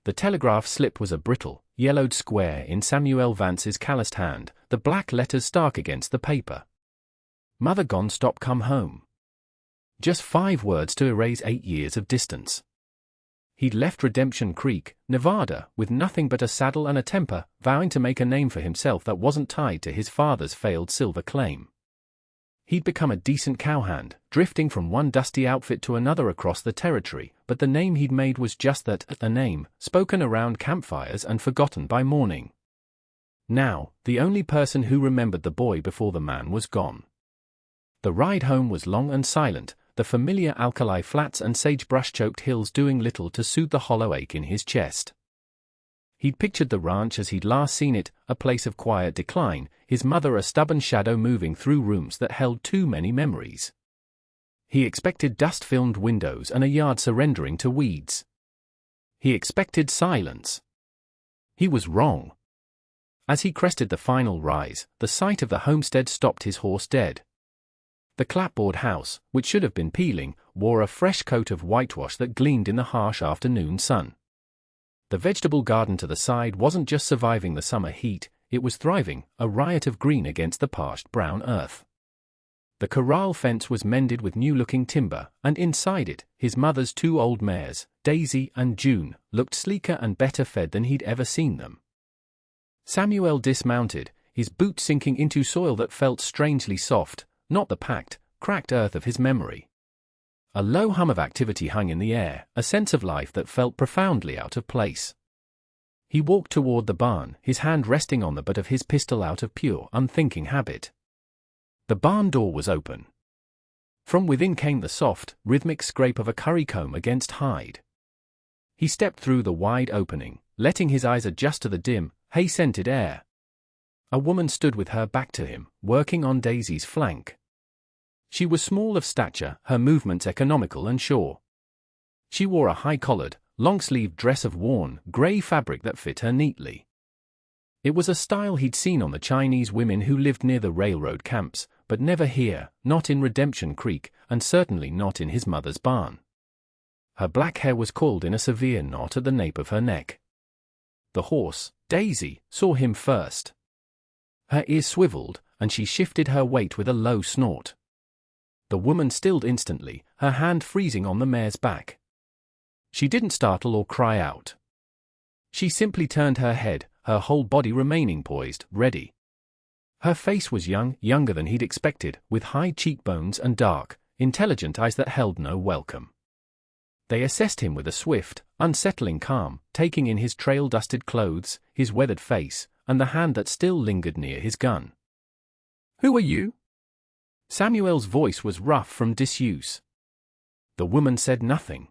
The telegraph slip was a brittle, yellowed square in Samuel Vance's calloused hand, the black letters stark against the paper. Mother gone, stop, come home. Just 5 words to erase 8 years of distance. He'd left Redemption Creek, Nevada, with nothing but a saddle and a temper, vowing to make a name for himself that wasn't tied to his father's failed silver claim. He'd become a decent cowhand, drifting from one dusty outfit to another across the territory, but the name he'd made was just that, a name, spoken around campfires and forgotten by morning. Now, the only person who remembered the boy before the man was gone. The ride home was long and silent, the familiar alkali flats and sagebrush-choked hills doing little to soothe the hollow ache in his chest. He'd pictured the ranch as he'd last seen it, a place of quiet decline, his mother a stubborn shadow moving through rooms that held too many memories. He expected dust-filmed windows and a yard surrendering to weeds. He expected silence. He was wrong. As he crested the final rise, the sight of the homestead stopped his horse dead. The clapboard house, which should have been peeling, wore a fresh coat of whitewash that gleamed in the harsh afternoon sun. The vegetable garden to the side wasn't just surviving the summer heat, it was thriving, a riot of green against the parched brown earth. The corral fence was mended with new-looking timber, and inside it, his mother's 2 old mares, Daisy and June, looked sleeker and better fed than he'd ever seen them. Samuel dismounted, his boots sinking into soil that felt strangely soft, not the packed, cracked earth of his memory. A low hum of activity hung in the air, a sense of life that felt profoundly out of place. He walked toward the barn, his hand resting on the butt of his pistol out of pure, unthinking habit. The barn door was open. From within came the soft, rhythmic scrape of a currycomb against hide. He stepped through the wide opening, letting his eyes adjust to the dim, hay-scented air. A woman stood with her back to him, working on Daisy's flank. She was small of stature, her movements economical and sure. She wore a high-collared, long-sleeved dress of worn, grey fabric that fit her neatly. It was a style he'd seen on the Chinese women who lived near the railroad camps, but never here, not in Redemption Creek, and certainly not in his mother's barn. Her black hair was coiled in a severe knot at the nape of her neck. The horse, Daisy, saw him first. Her ears swiveled, and she shifted her weight with a low snort. The woman stilled instantly, her hand freezing on the mare's back. She didn't startle or cry out. She simply turned her head, her whole body remaining poised, ready. Her face was young, younger than he'd expected, with high cheekbones and dark, intelligent eyes that held no welcome. They assessed him with a swift, unsettling calm, taking in his trail-dusted clothes, his weathered face, and the hand that still lingered near his gun. "Who are you?" Samuel's voice was rough from disuse. The woman said nothing.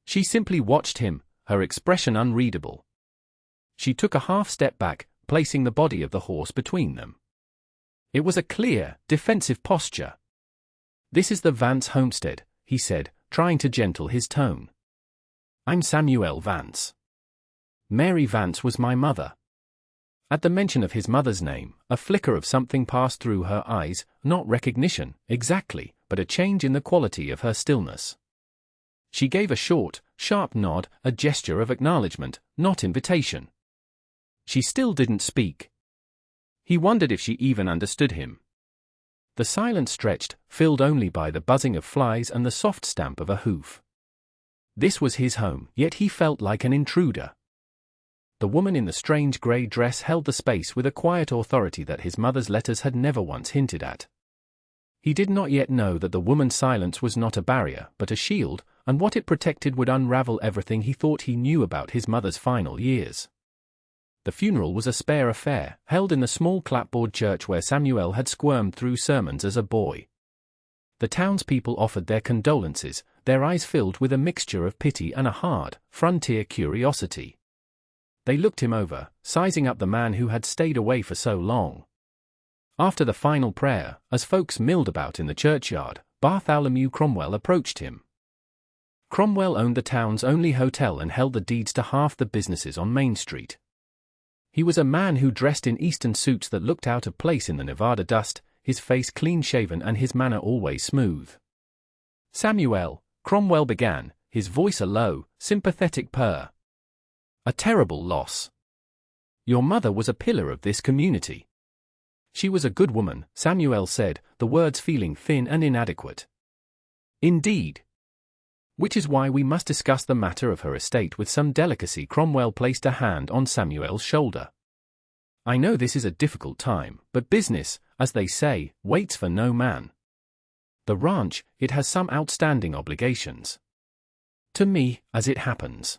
She simply watched him, her expression unreadable. She took a half-step back, placing the body of the horse between them. It was a clear, defensive posture. "This is the Vance homestead," he said, trying to gentle his tone. "I'm Samuel Vance. Mary Vance was my mother." At the mention of his mother's name, a flicker of something passed through her eyes, not recognition, exactly, but a change in the quality of her stillness. She gave a short, sharp nod, a gesture of acknowledgement, not invitation. She still didn't speak. He wondered if she even understood him. The silence stretched, filled only by the buzzing of flies and the soft stamp of a hoof. This was his home, yet he felt like an intruder. The woman in the strange grey dress held the space with a quiet authority that his mother's letters had never once hinted at. He did not yet know that the woman's silence was not a barrier, but a shield, and what it protected would unravel everything he thought he knew about his mother's final years. The funeral was a spare affair, held in the small clapboard church where Samuel had squirmed through sermons as a boy. The townspeople offered their condolences, their eyes filled with a mixture of pity and a hard, frontier curiosity. They looked him over, sizing up the man who had stayed away for so long. After the final prayer, as folks milled about in the churchyard, Bartholomew Cromwell approached him. Cromwell owned the town's only hotel and held the deeds to half the businesses on Main Street. He was a man who dressed in Eastern suits that looked out of place in the Nevada dust, his face clean-shaven and his manner always smooth. "Samuel," Cromwell began, his voice a low, sympathetic purr. A terrible loss. Your mother was a pillar of this community. She was a good woman, Samuel said, the words feeling thin and inadequate. Indeed. Which is why we must discuss the matter of her estate with some delicacy. Cromwell placed a hand on Samuel's shoulder. I know this is a difficult time, but business, as they say, waits for no man. The ranch, it has some outstanding obligations. To me, as it happens.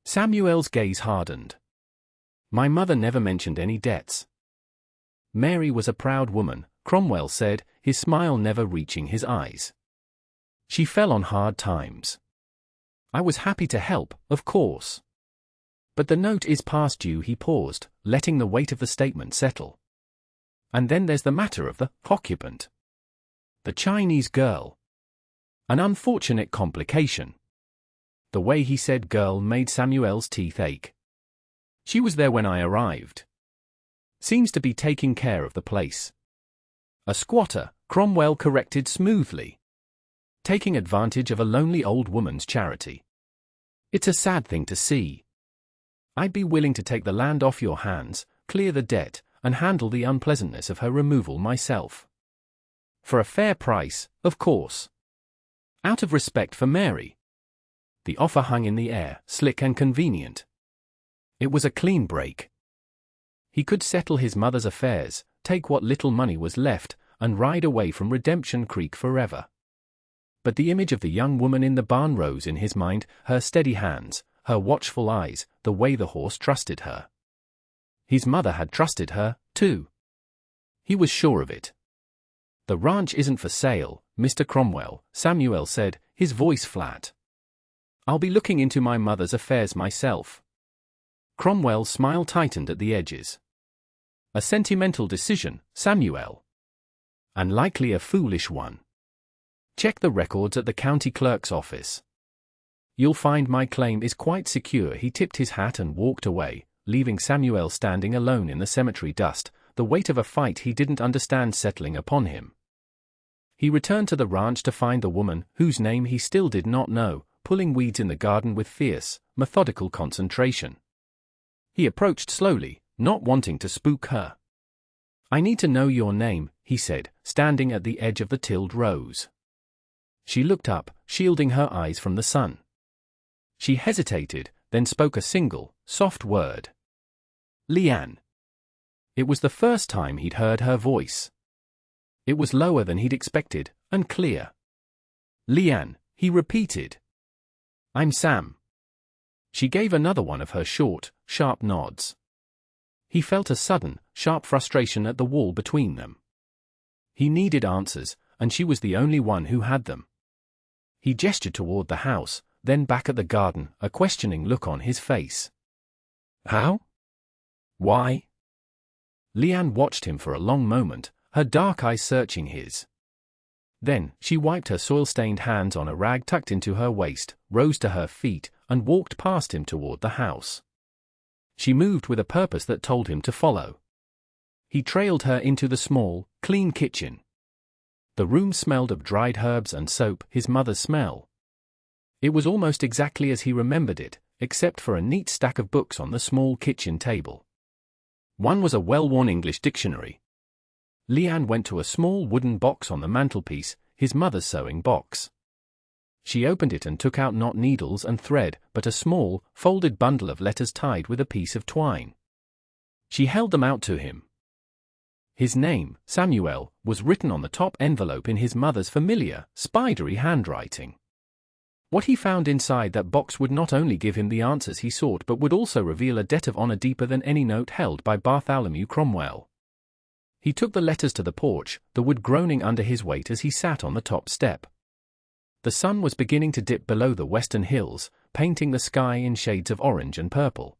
Samuel's gaze hardened. My mother never mentioned any debts. Mary was a proud woman, Cromwell said, his smile never reaching his eyes. She fell on hard times. I was happy to help, of course. But the note is past due. He paused, letting the weight of the statement settle. And then there's the matter of the occupant. The Chinese girl. An unfortunate complication. The way he said girl made Samuel's teeth ache. She was there when I arrived. Seems to be taking care of the place. A squatter, Cromwell corrected smoothly. Taking advantage of a lonely old woman's charity. It's a sad thing to see. I'd be willing to take the land off your hands, clear the debt, and handle the unpleasantness of her removal myself. For a fair price, of course. Out of respect for Mary. The offer hung in the air, slick and convenient. It was a clean break. He could settle his mother's affairs, take what little money was left, and ride away from Redemption Creek forever. But the image of the young woman in the barn rose in his mind, her steady hands, her watchful eyes, the way the horse trusted her. His mother had trusted her, too. He was sure of it. The ranch isn't for sale, Mr. Cromwell, Samuel said, his voice flat. I'll be looking into my mother's affairs myself. Cromwell's smile tightened at the edges. A sentimental decision, Samuel. And likely a foolish one. Check the records at the county clerk's office. You'll find my claim is quite secure. He tipped his hat and walked away, leaving Samuel standing alone in the cemetery dust, the weight of a fight he didn't understand settling upon him. He returned to the ranch to find the woman, whose name he still did not know, pulling weeds in the garden with fierce, methodical concentration. He approached slowly, not wanting to spook her. I need to know your name, he said, standing at the edge of the tilled rows. She looked up, shielding her eyes from the sun. She hesitated, then spoke a single, soft word. Leanne. It was the first time he'd heard her voice. It was lower than he'd expected, and clear. Leanne, he repeated. I'm Sam. She gave another one of her short, sharp nods. He felt a sudden, sharp frustration at the wall between them. He needed answers, and she was the only one who had them. He gestured toward the house, then back at the garden, a questioning look on his face. How? Why? Leanne watched him for a long moment, her dark eyes searching his. Then, she wiped her soil-stained hands on a rag tucked into her waist, rose to her feet, and walked past him toward the house. She moved with a purpose that told him to follow. He trailed her into the small, clean kitchen. The room smelled of dried herbs and soap, his mother's smell. It was almost exactly as he remembered it, except for a neat stack of books on the small kitchen table. One was a well-worn English dictionary. Leanne went to a small wooden box on the mantelpiece, his mother's sewing box. She opened it and took out not needles and thread, but a small, folded bundle of letters tied with a piece of twine. She held them out to him. His name, Samuel, was written on the top envelope in his mother's familiar, spidery handwriting. What he found inside that box would not only give him the answers he sought but would also reveal a debt of honor deeper than any note held by Bartholomew Cromwell. He took the letters to the porch, the wood groaning under his weight as he sat on the top step. The sun was beginning to dip below the western hills, painting the sky in shades of orange and purple.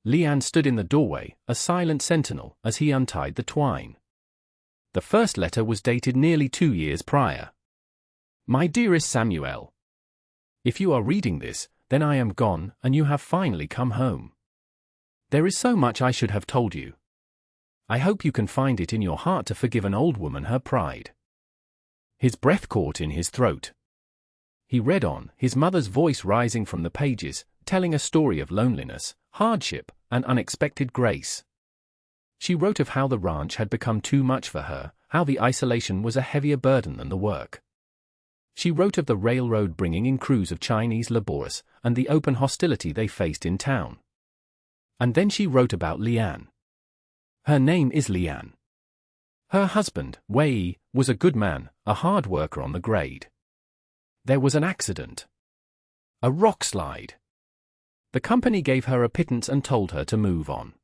Leanne stood in the doorway, a silent sentinel, as he untied the twine. The first letter was dated nearly 2 years prior. My dearest Samuel. If you are reading this, then I am gone, and you have finally come home. There is so much I should have told you. I hope you can find it in your heart to forgive an old woman her pride. His breath caught in his throat. He read on, his mother's voice rising from the pages, telling a story of loneliness, hardship, and unexpected grace. She wrote of how the ranch had become too much for her, how the isolation was a heavier burden than the work. She wrote of the railroad bringing in crews of Chinese laborers, and the open hostility they faced in town. And then she wrote about Leanne. Her name is Leanne. Her husband, Wei, was a good man, a hard worker on the grade. There was an accident. A rock slide. The company gave her a pittance and told her to move on.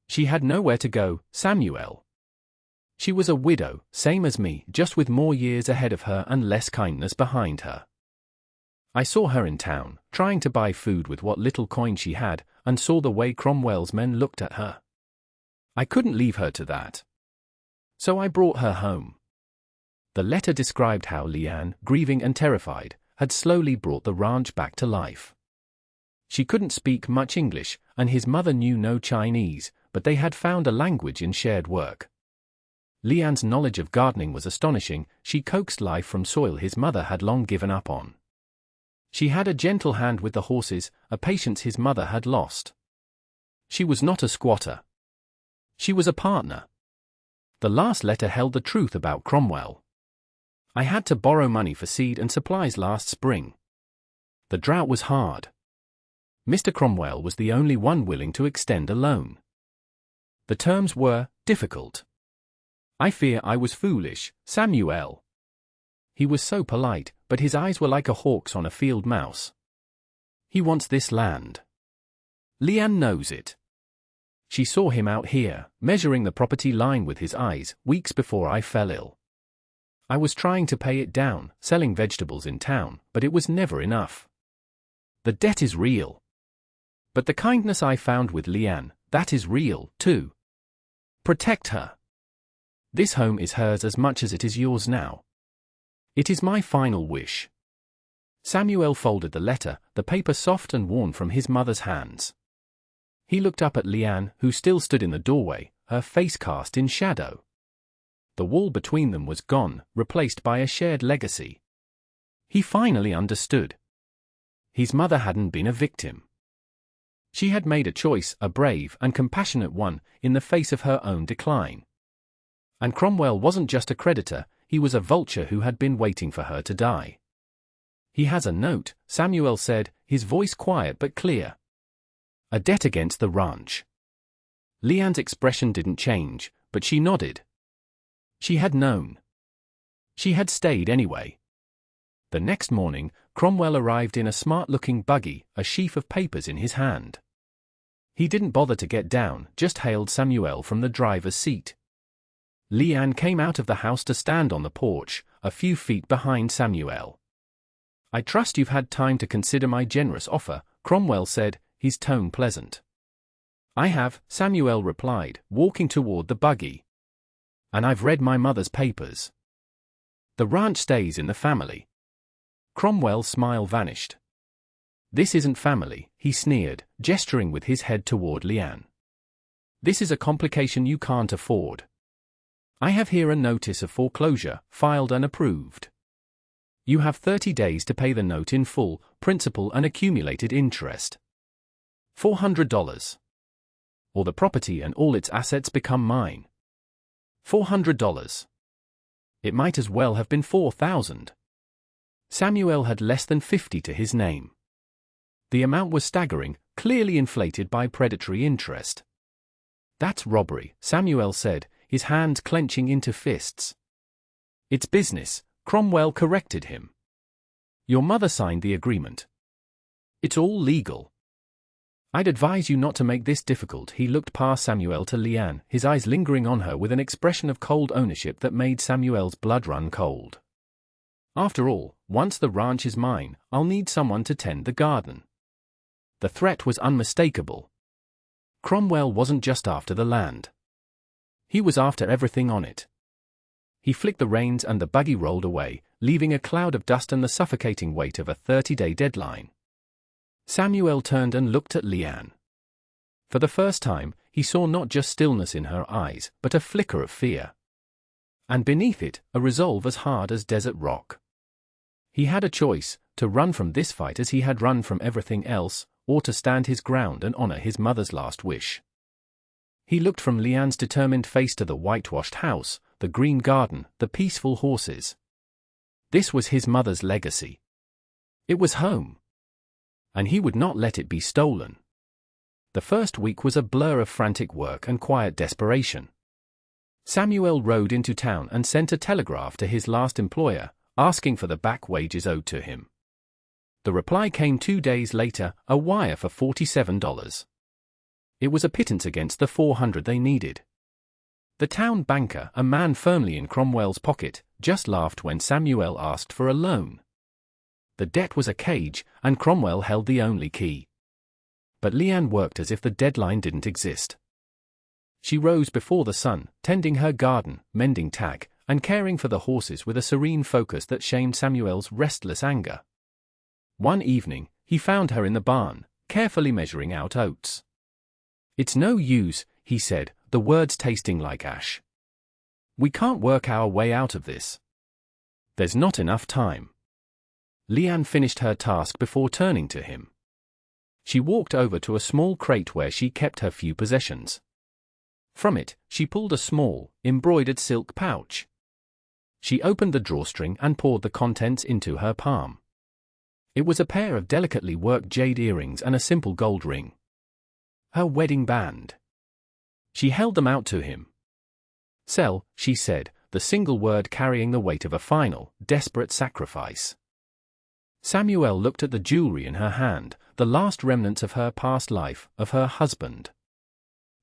She had nowhere to go, Samuel. She was a widow, same as me, just with more years ahead of her and less kindness behind her. I saw her in town, trying to buy food with what little coin she had, and saw the way Cromwell's men looked at her. I couldn't leave her to that. So I brought her home. The letter described how Leanne, grieving and terrified, had slowly brought the ranch back to life. She couldn't speak much English, and his mother knew no Chinese, but they had found a language in shared work. Leanne's knowledge of gardening was astonishing. She coaxed life from soil his mother had long given up on. She had a gentle hand with the horses, a patience his mother had lost. She was not a squatter. She was a partner. The last letter held the truth about Cromwell. I had to borrow money for seed and supplies last spring. The drought was hard. Mr. Cromwell was the only one willing to extend a loan. The terms were difficult. I fear I was foolish, Samuel. He was so polite, but his eyes were like a hawk's on a field mouse. He wants this land. Leanne knows it. She saw him out here, measuring the property line with his eyes, weeks before I fell ill. I was trying to pay it down, selling vegetables in town, but it was never enough. The debt is real. But the kindness I found with Leanne, that is real, too. Protect her. This home is hers as much as it is yours now. It is my final wish. Samuel folded the letter, the paper soft and worn from his mother's hands. He looked up at Leanne, who still stood in the doorway, her face cast in shadow. The wall between them was gone, replaced by a shared legacy. He finally understood. His mother hadn't been a victim. She had made a choice, a brave and compassionate one, in the face of her own decline. And Cromwell wasn't just a creditor, he was a vulture who had been waiting for her to die. He has a note, Samuel said, his voice quiet but clear. A debt against the ranch. Leanne's expression didn't change, but she nodded. She had known. She had stayed anyway. The next morning, Cromwell arrived in a smart-looking buggy, a sheaf of papers in his hand. He didn't bother to get down, just hailed Samuel from the driver's seat. Leanne came out of the house to stand on the porch, a few feet behind Samuel. I trust you've had time to consider my generous offer, Cromwell said, his tone pleasant. I have, Samuel replied, walking toward the buggy. And I've read my mother's papers. The ranch stays in the family. Cromwell's smile vanished. This isn't family, he sneered, gesturing with his head toward Leanne. This is a complication you can't afford. I have here a notice of foreclosure, filed and approved. You have 30 days to pay the note in full, principal and accumulated interest. $400. Or the property and all its assets become mine. $400. It might as well have been $4,000. Samuel had less than 50 to his name. The amount was staggering, clearly inflated by predatory interest. That's robbery, Samuel said, his hands clenching into fists. It's business, Cromwell corrected him. Your mother signed the agreement. It's all legal. I'd advise you not to make this difficult. He looked past Samuel to Leanne, his eyes lingering on her with an expression of cold ownership that made Samuel's blood run cold. After all, once the ranch is mine, I'll need someone to tend the garden. The threat was unmistakable. Cromwell wasn't just after the land. He was after everything on it. He flicked the reins and the buggy rolled away, leaving a cloud of dust and the suffocating weight of a 30-day deadline. Samuel turned and looked at Leanne. For the first time, he saw not just stillness in her eyes, but a flicker of fear. And beneath it, a resolve as hard as desert rock. He had a choice, to run from this fight as he had run from everything else, or to stand his ground and honor his mother's last wish. He looked from Leanne's determined face to the whitewashed house, the green garden, the peaceful horses. This was his mother's legacy. It was home. And he would not let it be stolen. The first week was a blur of frantic work and quiet desperation. Samuel rode into town and sent a telegraph to his last employer, asking for the back wages owed to him. The reply came 2 days later, a wire for $47. It was a pittance against the $400 they needed. The town banker, a man firmly in Cromwell's pocket, just laughed when Samuel asked for a loan. The debt was a cage, and Cromwell held the only key. But Leanne worked as if the deadline didn't exist. She rose before the sun, tending her garden, mending tack, and caring for the horses with a serene focus that shamed Samuel's restless anger. One evening, he found her in the barn, carefully measuring out oats. "It's no use," he said, the words tasting like ash. "We can't work our way out of this. There's not enough time." Leanne finished her task before turning to him. She walked over to a small crate where she kept her few possessions. From it, she pulled a small, embroidered silk pouch. She opened the drawstring and poured the contents into her palm. It was a pair of delicately worked jade earrings and a simple gold ring. Her wedding band. She held them out to him. "Sell," she said, the single word carrying the weight of a final, desperate sacrifice. Samuel looked at the jewelry in her hand, the last remnants of her past life, of her husband.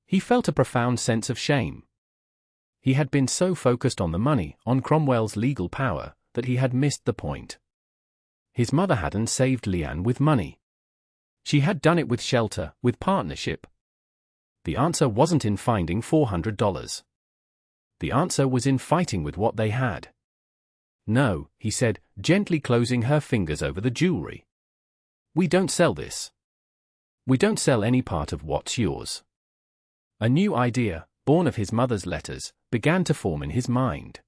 He felt a profound sense of shame. He had been so focused on the money, on Cromwell's legal power, that he had missed the point. His mother hadn't saved Leanne with money. She had done it with shelter, with partnership. The answer wasn't in finding $400. The answer was in fighting with what they had. "No," he said, gently closing her fingers over the jewelry. "We don't sell this. We don't sell any part of what's yours." A new idea, born of his mother's letters, began to form in his mind.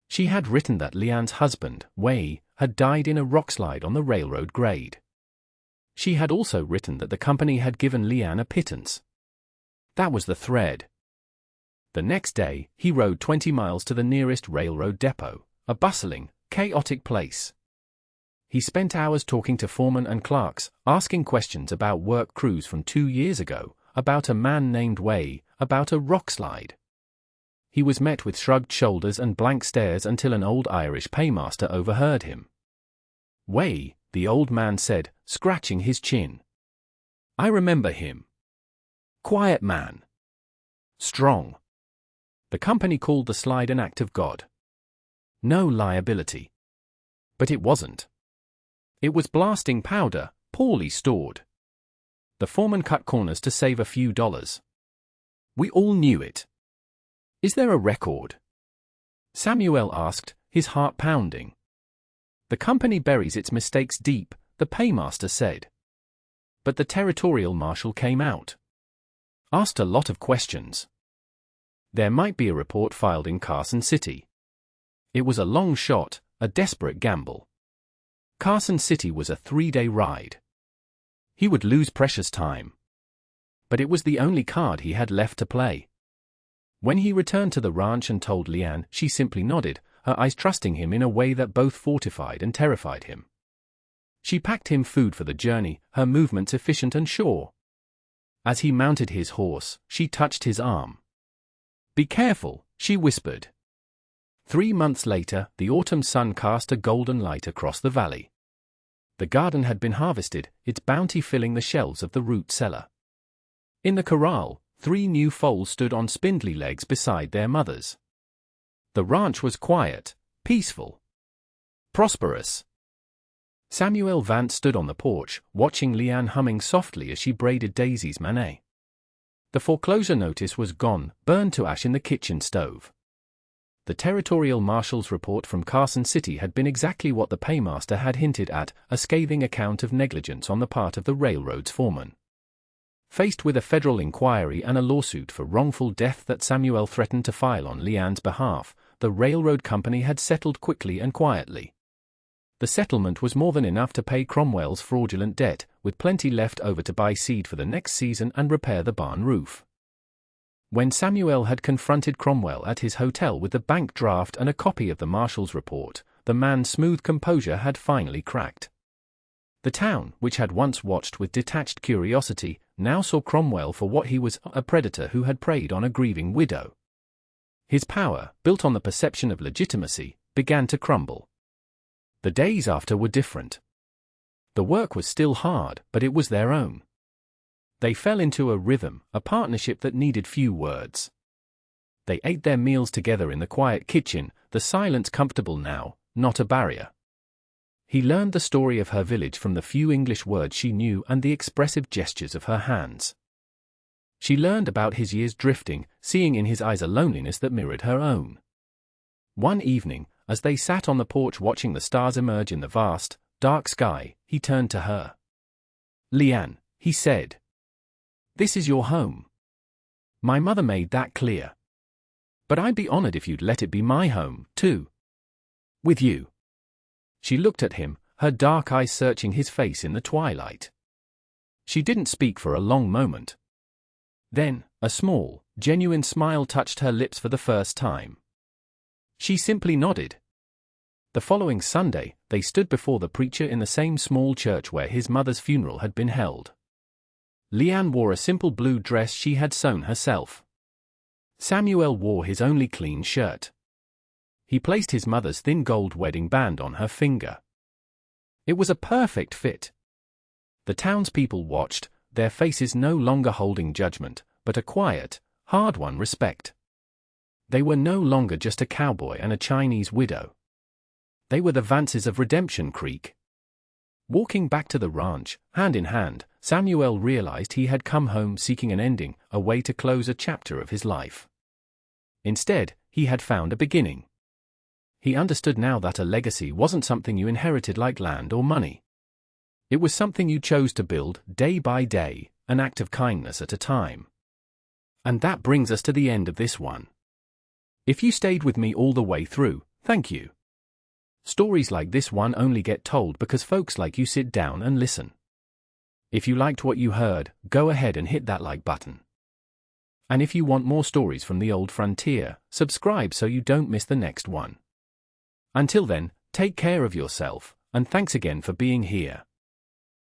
She had written that Leanne's husband, Way, had died in a rockslide on the railroad grade. She had also written that the company had given Leanne a pittance. That was the thread. The next day, he rode 20 miles to the nearest railroad depot, a bustling, chaotic place. He spent hours talking to foremen and clerks, asking questions about work crews from 2 years ago, about a man named Way, about a rockslide. He was met with shrugged shoulders and blank stares until an old Irish paymaster overheard him. "Way," the old man said, scratching his chin. "I remember him. Quiet man. Strong. The company called the slide an act of God. No liability. But it wasn't. It was blasting powder, poorly stored. The foreman cut corners to save a few dollars. We all knew it. Is there a record?" Samuel asked, his heart pounding. "The company buries its mistakes deep," the paymaster said. But the territorial marshal came out. Asked a lot of questions. There might be a report filed in Carson City. It was a long shot, a desperate gamble. Carson City was a 3-day ride. He would lose precious time. But it was the only card he had left to play. When he returned to the ranch and told Leanne, she simply nodded, her eyes trusting him in a way that both fortified and terrified him. She packed him food for the journey, her movements efficient and sure. As he mounted his horse, she touched his arm. "Be careful," she whispered. 3 months later, the autumn sun cast a golden light across the valley. The garden had been harvested, its bounty filling the shelves of the root cellar. In the corral, 3 new foals stood on spindly legs beside their mothers. The ranch was quiet, peaceful, prosperous. Samuel Vance stood on the porch, watching Leanne humming softly as she braided Daisy's manet. The foreclosure notice was gone, burned to ash in the kitchen stove. The territorial marshal's report from Carson City had been exactly what the paymaster had hinted at, a scathing account of negligence on the part of the railroad's foreman. Faced with a federal inquiry and a lawsuit for wrongful death that Samuel threatened to file on Leanne's behalf, the railroad company had settled quickly and quietly. The settlement was more than enough to pay Cromwell's fraudulent debt, with plenty left over to buy seed for the next season and repair the barn roof. When Samuel had confronted Cromwell at his hotel with the bank draft and a copy of the marshal's report, the man's smooth composure had finally cracked. The town, which had once watched with detached curiosity, now saw Cromwell for what he was, a predator who had preyed on a grieving widow. His power, built on the perception of legitimacy, began to crumble. The days after were different. The work was still hard, but it was their own. They fell into a rhythm, a partnership that needed few words. They ate their meals together in the quiet kitchen, the silence comfortable now, not a barrier. He learned the story of her village from the few English words she knew and the expressive gestures of her hands. She learned about his years drifting, seeing in his eyes a loneliness that mirrored her own. One evening, as they sat on the porch watching the stars emerge in the vast, dark sky, he turned to her. "Leanne," he said. "This is your home. My mother made that clear. But I'd be honored if you'd let it be my home, too. With you." She looked at him, her dark eyes searching his face in the twilight. She didn't speak for a long moment. Then, a small, genuine smile touched her lips for the first time. She simply nodded. The following Sunday, they stood before the preacher in the same small church where his mother's funeral had been held. Leanne wore a simple blue dress she had sewn herself. Samuel wore his only clean shirt. He placed his mother's thin gold wedding band on her finger. It was a perfect fit. The townspeople watched, their faces no longer holding judgment, but a quiet, hard-won respect. They were no longer just a cowboy and a Chinese widow. They were the Vances of Redemption Creek. Walking back to the ranch, hand in hand, Samuel realized he had come home seeking an ending, a way to close a chapter of his life. Instead, he had found a beginning. He understood now that a legacy wasn't something you inherited like land or money. It was something you chose to build, day by day, an act of kindness at a time. And that brings us to the end of this one. If you stayed with me all the way through, thank you. Stories like this one only get told because folks like you sit down and listen. If you liked what you heard, go ahead and hit that like button. And if you want more stories from the old frontier, subscribe so you don't miss the next one. Until then, take care of yourself, and thanks again for being here.